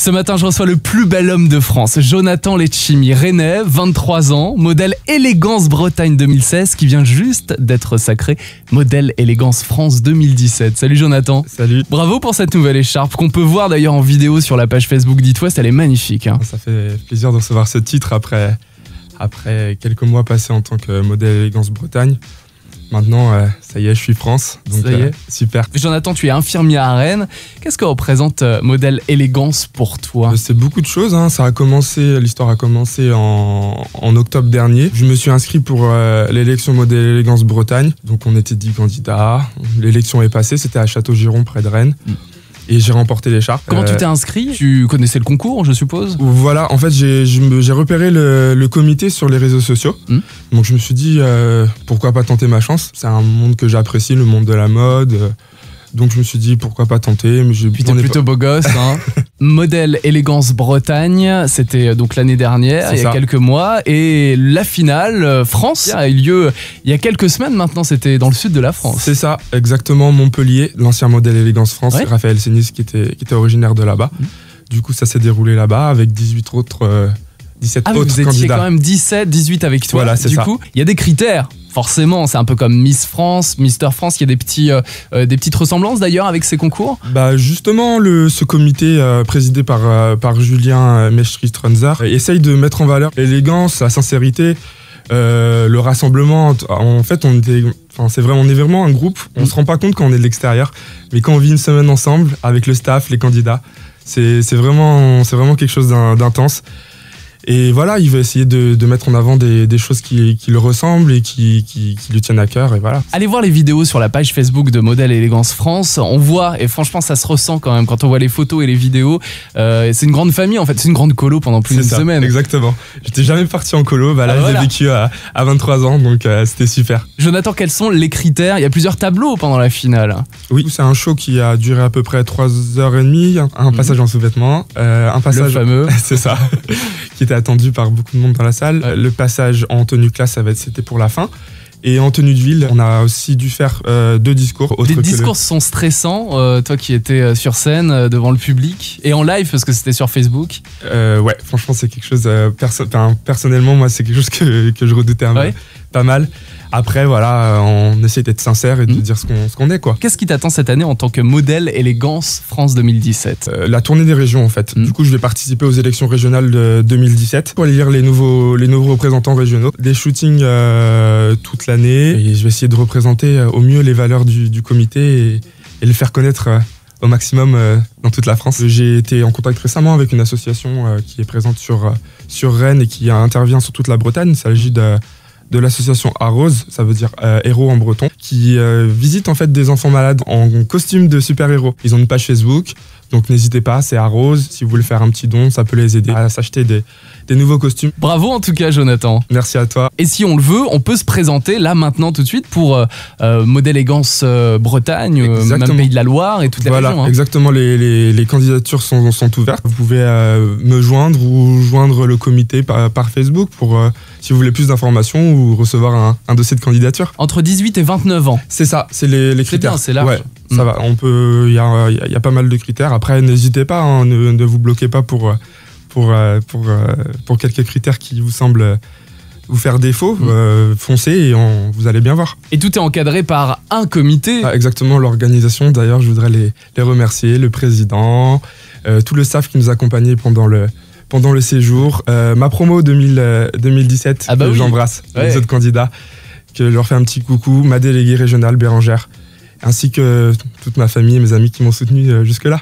Ce matin, je reçois le plus bel homme de France, Jonathan Letchimy, rennais, 23 ans, modèle Élégance Bretagne 2016, qui vient juste d'être sacré modèle Élégance France 2017. Salut Jonathan. Salut. Bravo pour cette nouvelle écharpe qu'on peut voir d'ailleurs en vidéo sur la page Facebook d'It West, elle est magnifique. Hein. Ça fait plaisir de recevoir ce titre après quelques mois passés en tant que modèle Élégance Bretagne. Maintenant, ça y est, je suis France, donc ça y est. Super. Jonathan, tu es infirmier à Rennes. Qu'est-ce que représente modèle Élégance pour toi? C'est beaucoup de choses. Hein. L'histoire a commencé en octobre dernier. Je me suis inscrit pour l'élection modèle Élégance Bretagne. Donc on était 10 candidats. L'élection est passée, c'était à Château-Giron, près de Rennes. Et j'ai remporté l'écharpe. Comment tu t'es inscrit? Tu connaissais le concours, je suppose? Voilà, en fait, j'ai repéré le comité sur les réseaux sociaux. Donc je me suis dit, pourquoi pas tenter ma chance? C'est un monde que j'apprécie, le monde de la mode. Donc je me suis dit, pourquoi pas tenter? Puis t'es plutôt beau gosse. Hein. Modèle Élégance Bretagne, c'était donc l'année dernière, il y a quelques mois. Et la finale, France, a eu lieu il y a quelques semaines maintenant, c'était dans le sud de la France. C'est ça, exactement, Montpellier, l'ancien modèle Élégance France, ouais. Raphaël Sénis qui était originaire de là-bas. Du coup, ça s'est déroulé là-bas avec 17 autres vous candidats. Étiez quand même 17, 18 avec toi. Voilà, c'est ça. Du coup, il y a des critères. Forcément, c'est un peu comme Miss France, Mister France, il y a des petites ressemblances d'ailleurs avec ces concours. Bah justement, ce comité présidé par Julien Mechtri-Strunzer essaye de mettre en valeur l'élégance, la sincérité, le rassemblement. En fait, on est vraiment un groupe, on se rend pas compte quand on est de l'extérieur, mais quand on vit une semaine ensemble avec le staff, les candidats, c'est vraiment quelque chose d'intense. Et voilà, il va essayer de mettre en avant des choses qui le ressemblent et qui lui tiennent à cœur. Et voilà. Allez voir les vidéos sur la page Facebook de Modèle Élégance France. On voit, et franchement, ça se ressent quand même quand on voit les photos et les vidéos. C'est une grande famille, en fait. C'est une grande colo pendant plus d'une semaine. Exactement. J'étais jamais parti en colo. Bah là, j'ai vécu à 23 ans, donc c'était super. Jonathan, quels sont les critères? Il y a plusieurs tableaux pendant la finale. Oui, c'est un show qui a duré à peu près 3h30. Un passage en sous-vêtements. Un passage. Le fameux. C'est ça. Qui était attendu par beaucoup de monde dans la salle. Le passage en tenue classe, c'était pour la fin. Et en tenue de ville, on a aussi dû faire 2 discours. Les discours sont stressants, toi qui étais sur scène devant le public et en live parce que c'était sur Facebook. Ouais, franchement, c'est quelque chose. Personnellement, moi, c'est quelque chose que je redoutais pas mal. Après, voilà, on essaie d'être sincère et de dire ce qu'on est, quoi. Qu'est-ce qui t'attend cette année en tant que modèle Élégance France 2017? La tournée des régions, en fait. Du coup, je vais participer aux élections régionales de 2017 pour aller lire les nouveaux représentants régionaux. Des shootings toute l'année et je vais essayer de représenter au mieux les valeurs du comité et le faire connaître au maximum dans toute la France. J'ai été en contact récemment avec une association qui est présente sur Rennes et qui intervient sur toute la Bretagne. Il s'agit de l'association Arose, ça veut dire héros en breton, qui visite en fait des enfants malades en costume de super-héros. Ils ont une page Facebook, donc n'hésitez pas, c'est Arose. Si vous voulez faire un petit don, ça peut les aider à s'acheter des nouveaux costumes. Bravo en tout cas, Jonathan. Merci à toi. Et si on le veut, on peut se présenter là maintenant tout de suite pour modèle Élégance Bretagne, même Pays de la Loire et toutes les régions. Hein. Exactement, les candidatures sont ouvertes. Vous pouvez me joindre ou joindre le comité par Facebook pour si vous voulez plus d'informations ou recevoir un dossier de candidature. Entre 18 et 29 ans. C'est ça, c'est les critères. C'est bien, c'est large. Ouais, ça va, il y a pas mal de critères. Après, n'hésitez pas, hein, ne vous bloquez pas pour quelques critères qui vous semblent vous faire défaut, foncez et vous allez bien voir. Et tout est encadré par un comité. Exactement, l'organisation. D'ailleurs, je voudrais les remercier, le président, tout le staff qui nous accompagnait pendant le séjour. Ma promo 2017, j'embrasse les autres candidats, que je leur fais un petit coucou, ma déléguée régionale Bérangère, ainsi que toute ma famille et mes amis qui m'ont soutenu jusque-là.